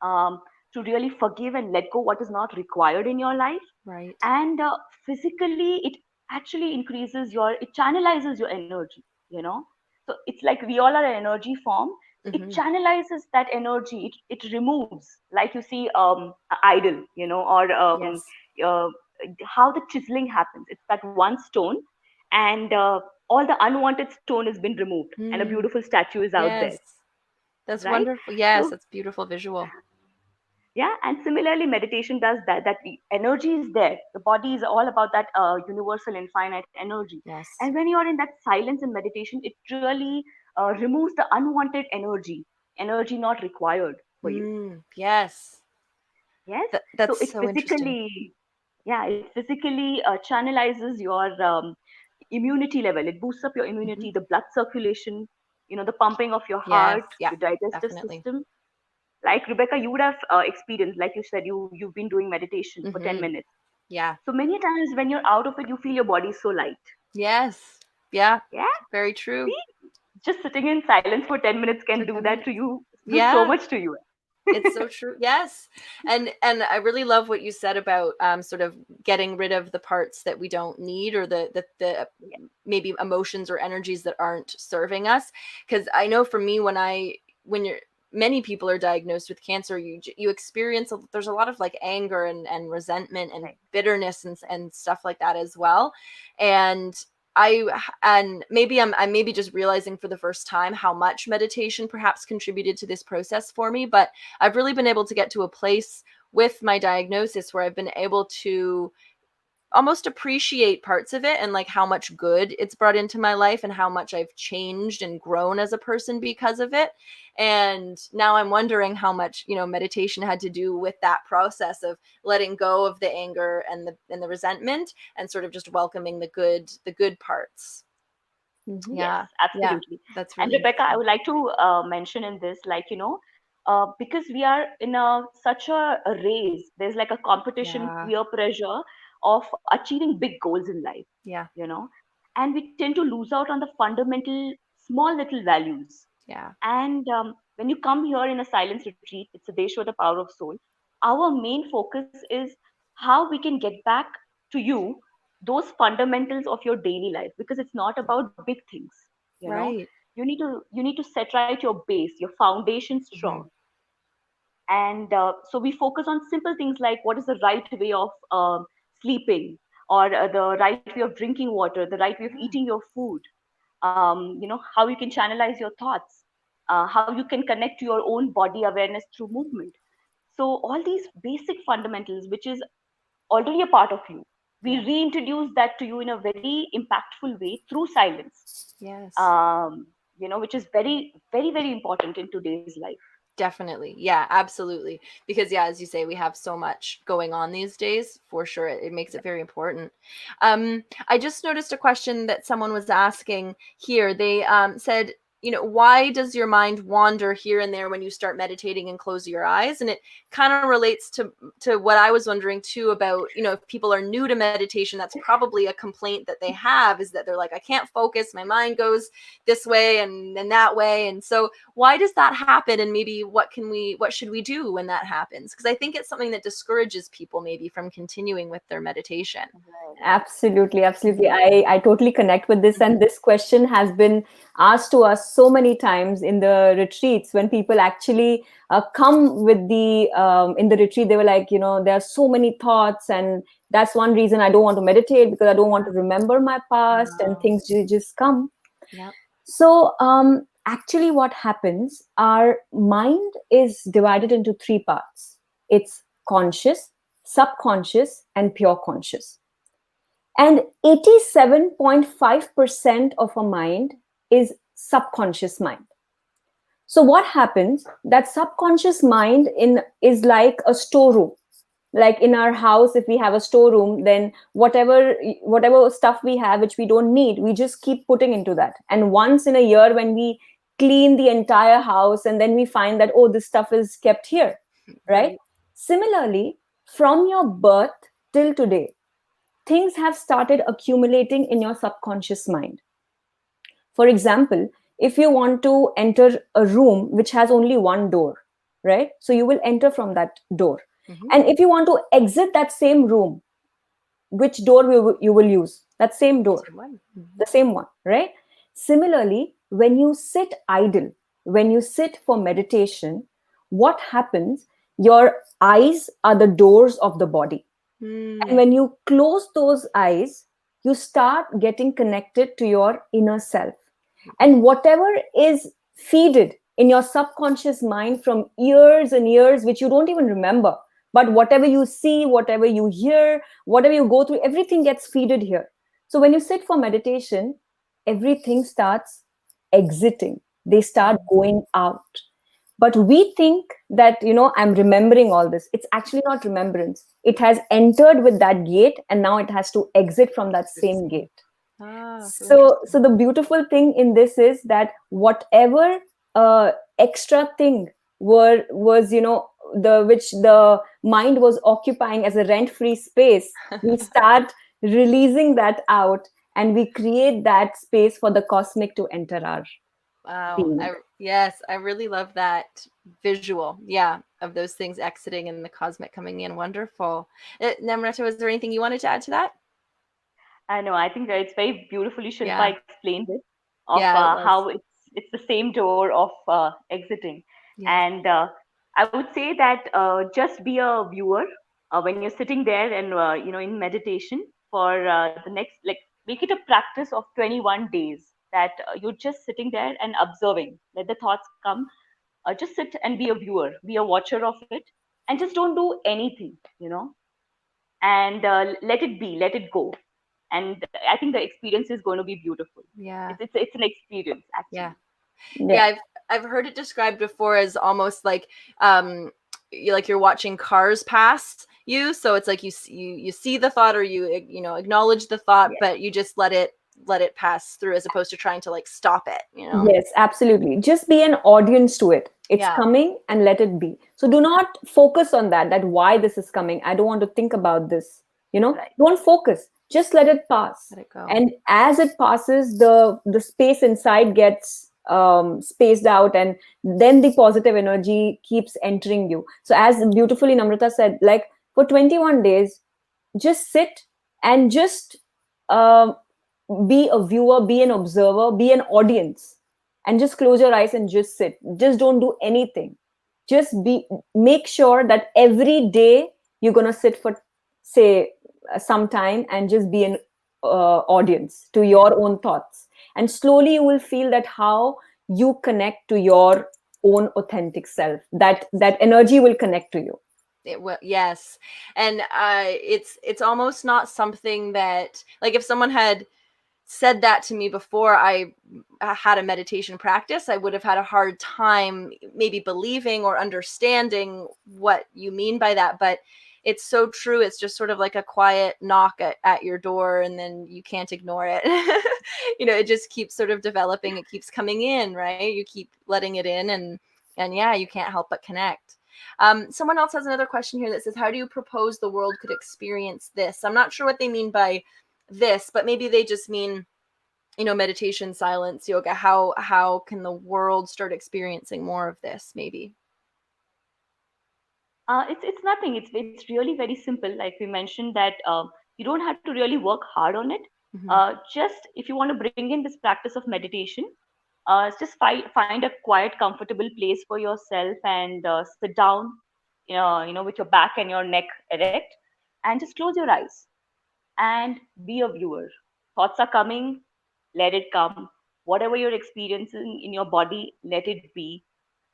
S3: um, to really forgive and let go what is not required in your life.
S1: Right.
S3: And physically, it actually increases it channelizes your energy, so it's like we all are an energy form. So it channelizes that energy. It removes, like you see, idol, or
S1: Yes.
S3: uh, how the chiseling happens. It's that one stone, and all the unwanted stone has been removed, and a beautiful statue is out there,
S1: Yes. That's
S3: right?
S1: wonderful. Yes,
S3: So
S1: that's beautiful visual.
S3: yeah, and similarly meditation does that. That the energy is there, the body is all about that universal infinite energy.
S1: Yes.
S3: And when you're in that silence and meditation, it really removes the unwanted energy not required for you.
S1: Yes.
S3: Yes. So
S1: That's
S3: it
S1: so interesting.
S3: physically, yeah, it physically channelizes your immunity level. It boosts up your immunity, the blood circulation, the pumping of your
S1: Yes.
S3: heart,
S1: Yeah,
S3: your digestive
S1: definitely.
S3: system. Like Rebecca, you would have experienced, like you said, you've been doing meditation for 10 minutes.
S1: Yeah.
S3: So many times when you're out of it, you feel your body is so light.
S1: Yes. Yeah.
S3: Yeah.
S1: Very true.
S3: See, just sitting in silence for 10 minutes can
S1: For
S3: do
S1: 10
S3: that to
S1: minutes.
S3: you, do so
S1: Yeah.
S3: much to you.
S1: It's so true. Yes. And I really love what you said about sort of getting rid of the parts that we don't need, or the
S3: Yeah.
S1: maybe emotions or energies that aren't serving us. Because I know for me, when you're many people are diagnosed with cancer, you experience there's a lot of like anger and resentment and
S3: Right.
S1: bitterness and stuff like that as well. And maybe I'm maybe just realizing for the first time how much meditation perhaps contributed to this process for me, but I've really been able to get to a place with my diagnosis where I've been able to almost appreciate parts of it and like how much good it's brought into my life and how much I've changed and grown as a person because of it. And now I'm wondering how much, meditation had to do with that process of letting go of the anger and the resentment and sort of just welcoming the good parts.
S2: Mhm.
S1: Yeah.
S3: Yes, absolutely.
S1: That's
S3: And
S1: really
S3: Rebecca, I
S1: interesting.
S3: would like to mention in this, because we are in such a race, there's like a competition,
S1: Yeah.
S3: peer pressure of achieving big goals in life,
S1: Yeah.
S3: you know, and we tend to lose out on the fundamental, small little values.
S1: Yeah.
S3: And when you come here in a silence retreat, it's a Deshwa, the power of soul. Our main focus is how we can get back to you those fundamentals of your daily life, because it's not about big things. You know,
S1: Right.
S3: you need to set right your base, your foundation strong.
S1: Mhm.
S3: And so we focus on simple things like what is the right way of sleeping, or the right way of drinking water, the right way of
S1: Yeah.
S3: eating your food, how you can channelize your thoughts, how you can connect to your own body awareness through movement. So all these basic fundamentals, which is already a part of you, we
S1: Yeah.
S3: reintroduce that to you in a very impactful way through silence,
S1: Yes.
S3: which is very, very, very important in today's life.
S1: Definitely. Yeah, absolutely. Because yeah, as you say, we have so much going on these days. For sure, it makes it very important. I just noticed a question that someone was asking here. They said, why does your mind wander here and there when you start meditating and close your eyes? And it kind of relates to what I was wondering too about, if people are new to meditation, that's probably a complaint that they have, is that they're like, I can't focus, my mind goes this way and that way. And so why does that happen, and maybe what should we do when that happens? Because I think it's something that discourages people maybe from continuing with their meditation.
S2: Absolutely, absolutely. I totally connect with this.
S1: Mhm.
S2: And this question has been asked to us so many times in the retreats when people actually come with in the retreat. They were like, there are so many thoughts. And that's one reason I don't want to meditate, because I don't want to remember my past and
S1: Wow.
S2: things just come.
S1: Yep.
S2: So, actually, what happens, our mind is divided into three parts: it's conscious, subconscious, and pure conscious. And 87.5% of our mind is subconscious mind. So what happens, that subconscious mind is like a storeroom. Like in our house, if we have a storeroom, then whatever stuff we have which we don't need, we just keep putting into that. And once in a year, when we clean the entire house, and then we find that, oh, this stuff is kept here, right?
S1: Right.
S2: Similarly, from your birth till today, things have started accumulating in your subconscious mind. For example, if you want to enter a room which has only one door, right? So you will enter from that door.
S1: Hmm.
S2: And if you want to exit that same room, which door you will use? That same door,
S1: Same one. Hmm.
S2: the same one, right? Similarly, when you sit idle, when you sit for meditation, what happens? Your eyes are the doors of the body, and
S1: Mm.
S2: when you close those eyes, you start getting connected to your inner self. And whatever is feeded in your subconscious mind from years and years, which you don't even remember, but whatever you see, whatever you hear, whatever you go through, everything gets feeded here. So when you sit for meditation, everything starts exiting. They start going out. But we think that, I'm remembering all this. It's actually not remembrance. It has entered with that gate, and now it has to exit from that same
S1: Interesting.
S2: gate.
S1: So
S2: So
S1: interesting.
S2: the beautiful thing in this is that whatever extra thing was, the which the mind was occupying as a rent free space, we start releasing that out, and we create that space for the cosmic to enter our
S1: Wow.
S2: being.
S1: Yes, I really love that visual. Yeah, of those things exiting and the cosmic coming in. Wonderful. Namrata, was there anything you wanted to add to that?
S3: I know. I think that it's very beautifully
S1: Yeah.
S3: Shilpa explained it, of
S1: Yeah, it was.
S3: how it's the same door of exiting.
S1: Yes.
S3: And I would say that just be a viewer when you're sitting there and in meditation for the next, like, make it a practice of 21 days, that you're just sitting there and observing. Let the thoughts come. Just sit and be a viewer, be a watcher of it, and just don't do anything. and let it be, let it go. And I think the experience is going to be beautiful.
S1: Yeah.
S3: It's an experience
S1: Yeah.
S3: actually.
S1: Yeah,
S2: Yeah.
S1: I've heard it described before as almost like like you're watching cars pass you, so it's like you see the thought, or you know, acknowledge the thought,
S3: Yes.
S1: but you just let it pass through, as opposed to trying to like stop it, you know.
S2: Yes, absolutely. Just be an audience to it. It's
S1: Yeah.
S2: coming and let it be. So do not focus on that why this is coming. I don't want to think about this.
S3: Right.
S2: Don't focus. Just let it pass.
S1: Let it go.
S2: And as it passes, the space inside gets spaced out, and then the positive energy keeps entering you. So as beautifully Namrata said, like for 21 days, just sit and just um be a viewer, be an observer, be an audience, and just close your eyes and just sit. Just don't do anything. Just make sure that every day you're going to sit for, say, some time and just be an audience to your own thoughts. And slowly you will feel that how you connect to your own authentic self, that energy will connect to you.
S1: It will, yes. And it's almost not something that, like, if someone had said that to me before I had a meditation practice, I would have had a hard time maybe believing or understanding what you mean by that. But it's so true. It's just sort of like a quiet knock at your door, and then you can't ignore it. You know, it just keeps sort of developing. It keeps coming in, right? You keep letting it in, and yeah, you can't help but connect. Someone else has another question here that says, how do you propose the world could experience this? I'm not sure what they mean by this, but maybe they just mean, you know, meditation, silence, yoga. How can the world start experiencing more of this, maybe?
S3: It's nothing. It's really very simple. Like we mentioned that you don't have to really work hard on it.
S1: Mm-hmm.
S3: Just if you want to bring in this practice of meditation, just find a quiet, comfortable place for yourself and sit down, with your back and your neck erect, and just close your eyes and be a viewer. Thoughts are coming, let it come. Whatever you're experiencing in your body, let it be.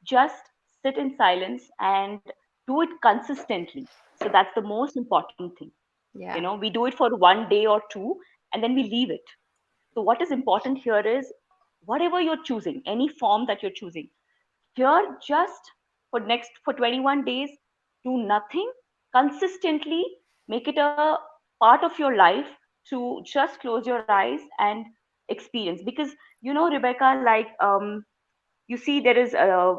S3: Just sit in silence and do it consistently. So that's the most important thing.
S1: Yeah.
S3: We do it for one day or two, and then we leave it. So what is important here is whatever you're choosing, any form that you're choosing, here just for 21 days, do nothing consistently, make it a part of your life to just close your eyes and experience. Because Rebecca, like you see there is a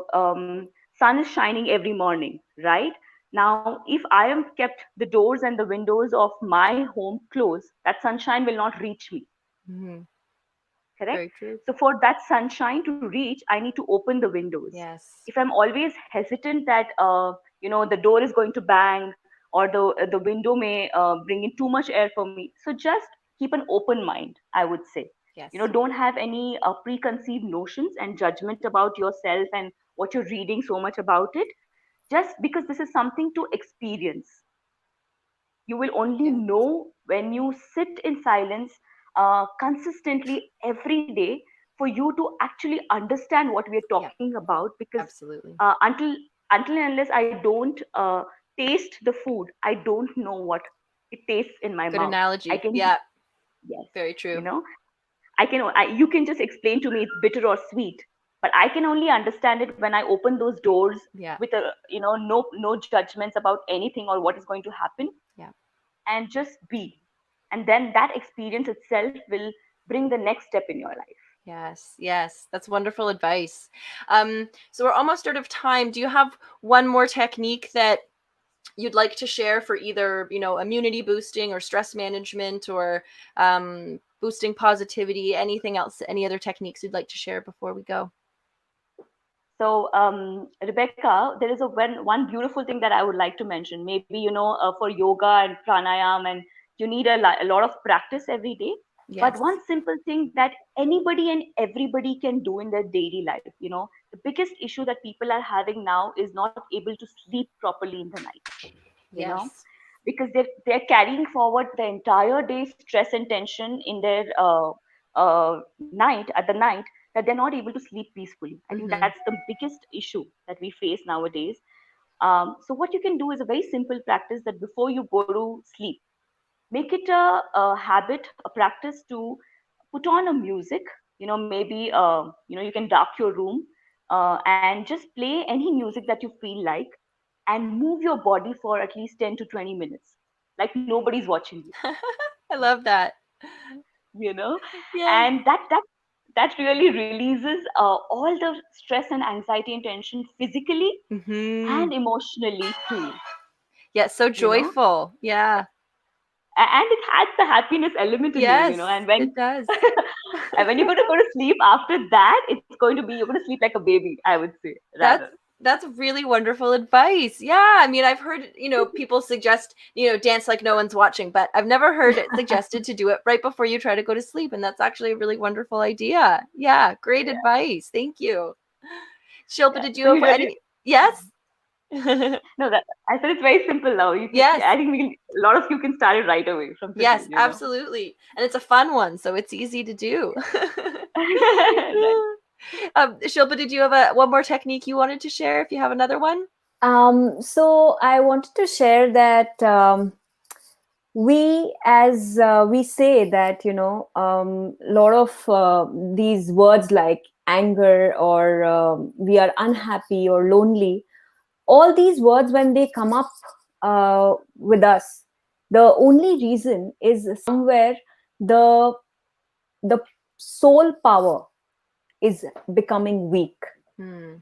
S3: sun is shining every morning, right? Now if I am kept the doors and the windows of my home closed, that sunshine will not reach me.
S1: Mm-hmm.
S3: Correct.
S1: Very true.
S3: So for that sunshine to reach, I need to open the windows.
S1: Yes.
S3: If I'm always hesitant that the door is going to bang, or the window may bring in too much air for me, so just keep an open mind, I would say.
S1: Yes.
S3: Don't have any preconceived notions and judgment about yourself and what you're reading so much about it. Just because this is something to experience, you will only
S1: Yeah.
S3: know when you sit in silence consistently every day, for you to actually understand what we are
S1: Yeah.
S3: talking about. Because
S1: Absolutely.
S3: until and unless I don't taste the food, I don't know what it tastes in my
S1: Good
S3: mouth. I
S1: analogy.
S3: can,
S1: Yeah.
S3: yes,
S1: Very
S3: you
S1: true.
S3: know you can just explain to me it's bitter or sweet, but I can only understand it when I open those doors
S1: Yeah.
S3: with no judgments about anything or what is going to happen,
S1: Yeah.
S3: and just be. And then that experience itself will bring the next step in your life.
S1: Yes. Yes. That's wonderful advice. So we're almost out of time. Do you have one more technique that you'd like to share for either, you know, immunity boosting or stress management, or boosting positivity? Anything else? Any other techniques you'd like to share before we go?
S3: So, Rebecca, there is one beautiful thing that I would like to mention. Maybe, for yoga and pranayam, and you need a lot of practice every day. But
S1: Yes.
S3: one simple thing that anybody and everybody can do in their daily life, the biggest issue that people are having now is not able to sleep properly in the night, you know,
S1: Yes.
S3: because they're carrying forward the entire day stress and tension in their night at the night, that they're not able to sleep peacefully. I think
S1: Mm-hmm.
S3: that's the biggest issue that we face nowadays. So what you can do is a very simple practice that before you go to sleep, make it a habit, a practice to put on a music. Maybe you can dark your room and just play any music that you feel like, and move your body for at least 10 to 20 minutes, like nobody's watching you.
S1: I love that.
S3: you know
S1: Yeah.
S3: and that really releases all the stress and anxiety and tension physically
S1: Hmm.
S3: and emotionally too.
S1: Yeah, so
S3: you know
S1: joyful. Yeah.
S3: and it has the happiness element in you,
S1: Yes,
S3: and when
S1: it does.
S3: and when you're going to go to sleep after that, it's going to be, you're going to sleep like a baby, I would say,
S1: That's
S3: rather.
S1: that's really wonderful advice. Yeah, I mean, I've heard, people suggest, dance like no one's watching, but I've never heard it suggested to do it right before you try to go to sleep, and that's actually a really wonderful idea. Yeah, great
S3: Yeah,
S1: advice. Thank you. Shilpa,
S3: yeah.
S1: did you
S3: So
S1: have
S3: usually,
S1: any? Yes?
S3: no, that I said it's very simple now.
S1: Yes.
S3: I think a lot of you can start it right away from today.
S1: Yes, absolutely. And it's a fun one, so it's easy to do.
S3: Right.
S1: Shilpa, did you have one more technique you wanted to share if you have another one?
S2: So I wanted to share that we say that a lot of these words like anger or we are unhappy or lonely, all these words, when they come up with us, the only reason is somewhere the the soul power is becoming weak,
S1: Hmm.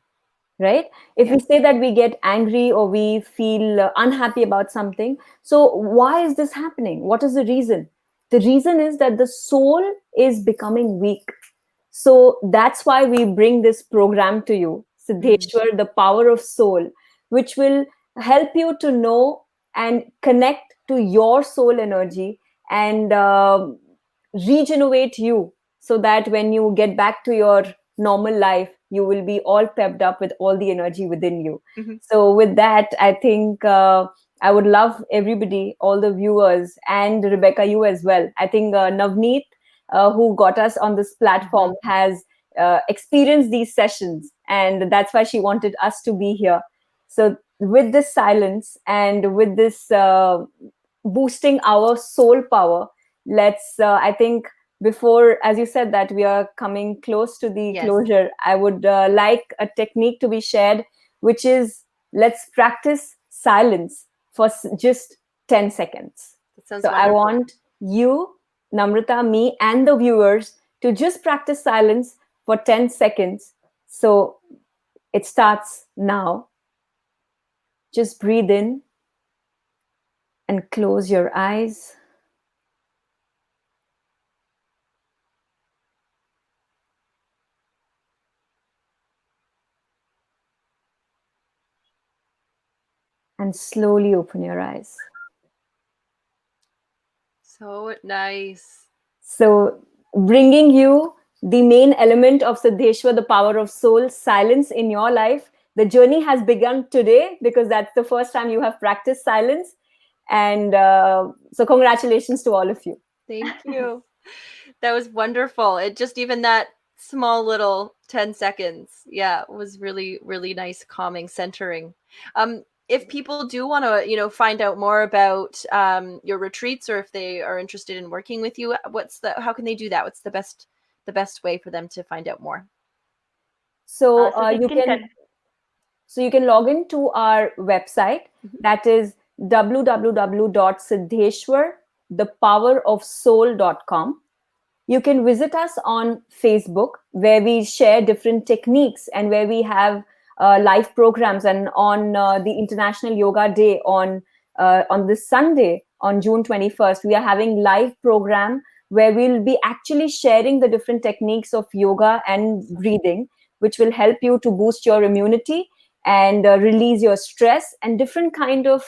S2: right? If
S1: Yeah.
S2: we say that we get angry or we feel unhappy about something, so why is this happening? What is the reason? The reason is that the soul is becoming weak. So that's why we bring this program to you,
S1: Hmm.
S2: Siddheshwar, the power of soul, which will help you to know and connect to your soul energy and regenerate you, so that when you get back to your normal life, you will be all pepped up with all the energy within you.
S1: Mhm.
S2: So, with that, I think I would love everybody, all the viewers, and Rebecca, you as well. I think Navneet, who got us on this platform,
S1: Mhm.
S2: has experienced these sessions, and that's why she wanted us to be here. So, with this silence and with this boosting our soul power, let's, I think, before, as you said, that we are coming close to the
S1: Yes,
S2: closure, I would like a technique to be shared, which is let's practice silence for just 10 seconds.
S1: that sounds
S2: So I
S1: wonderful.
S2: want you, Namrata, me, and the viewers to just practice silence for 10 seconds. So it starts now. Just breathe in and close your eyes. And slowly open your eyes.
S1: So nice.
S2: So, bringing you the main element of Siddheshwar, the power of soul, silence in your life. The journey has begun today because that's the first time you have practiced silence. And so, congratulations to all of you.
S1: Thank you. That was wonderful. It just even that small little 10 seconds, yeah, was really, really nice, calming, centering. If people do want to, find out more about your retreats, or if they are interested in working with you, how can they do that? What's the best way for them to find out more?
S2: So,
S3: So they can
S2: you can log into our website,
S1: Mhm.
S2: that is www.siddheshwar thepowerofsoul.com. You can visit us on Facebook, where we share different techniques and where we have live programs. And on the International Yoga Day on this Sunday, on June 21st, we are having live program where we'll be actually sharing the different techniques of yoga and breathing, which will help you to boost your immunity and release your stress and different kind of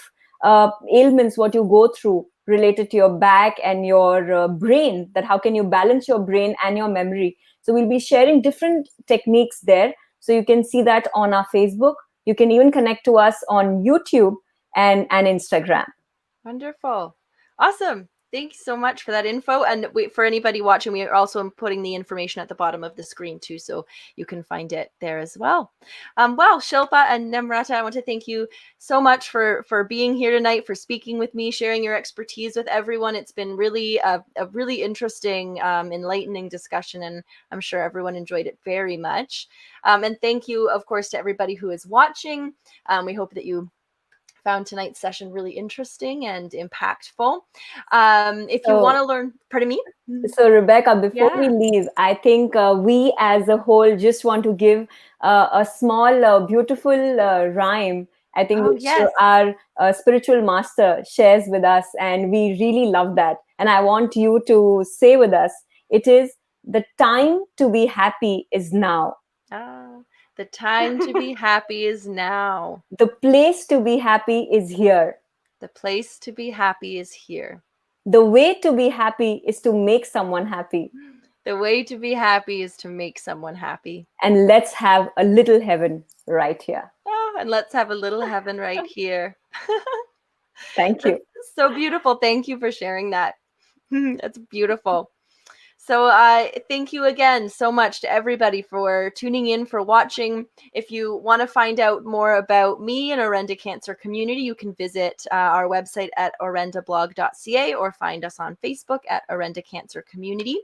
S2: ailments what you go through related to your back and your brain, that how can you balance your brain and your memory. So we'll be sharing different techniques there, so you can see that on our Facebook. You can even connect to us on YouTube and Instagram.
S1: Wonderful. Awesome. Thank you so much for that info. And for anybody watching, we are also putting the information at the bottom of the screen too, so you can find it there as well. Well, Shilpa and Namrata, I want to thank you so much for being here tonight, for speaking with me, sharing your expertise with everyone. It's been really a really interesting, enlightening discussion, and I'm sure everyone enjoyed it very much. And thank you, of course, to everybody who is watching. We hope that you found tonight's session really interesting and impactful. If you want to learn, pardon me?
S2: So Rebecca, before we
S1: Yeah.
S2: leave, I think we as a whole just want to give a small, beautiful rhyme, I think, which
S1: Yes.
S2: our spiritual master shares with us. And we really love that. And I want you to say with us, it is, the time to be happy is now.
S1: The time to be happy is now.
S2: The place to be happy is here.
S1: The place to be happy is here.
S2: The way to be happy is to make someone happy.
S1: The way to be happy is to make someone happy.
S2: And let's have a little heaven right here.
S1: And let's have a little heaven right here.
S2: Thank you.
S1: So beautiful. Thank you for sharing that. That's beautiful. So thank you again so much to everybody for tuning in, for watching. If you want to find out more about me and Orenda Cancer Community, you can visit our website at orendablog.ca or find us on Facebook at Orenda Cancer Community.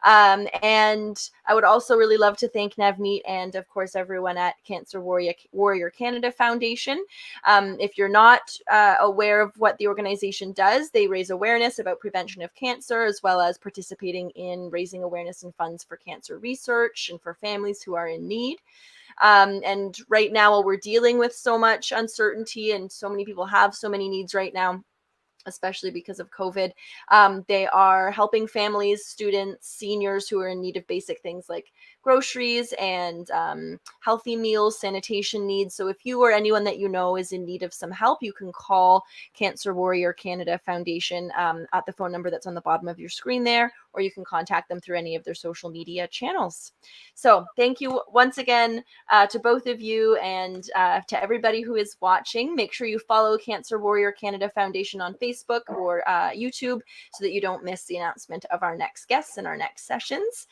S1: And I would also really love to thank Navneet and, of course, everyone at Cancer Warrior Canada Foundation. If you're not aware of what the organization does, they raise awareness about prevention of cancer, as well as participating in raising awareness and funds for cancer research and for families who are in need. And right now, while we're dealing with so much uncertainty and so many people have so many needs right now, especially because of COVID, they are helping families, students, seniors who are in need of basic things like groceries and healthy meals, sanitation needs. So if you or anyone that you know is in need of some help, you can call Cancer Warrior Canada Foundation at the phone number that's on the bottom of your screen there, or you can contact them through any of their social media channels. So thank you once again to both of you, and to everybody who is watching. Make sure you follow Cancer Warrior Canada Foundation on Facebook or YouTube so that you don't miss the announcement of our next guests and our next sessions.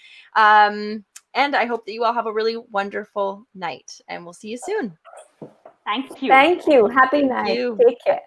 S1: And I hope that you all have a really wonderful night, and we'll see you soon.
S3: Thank you.
S2: Thank you. Happy night. Take care.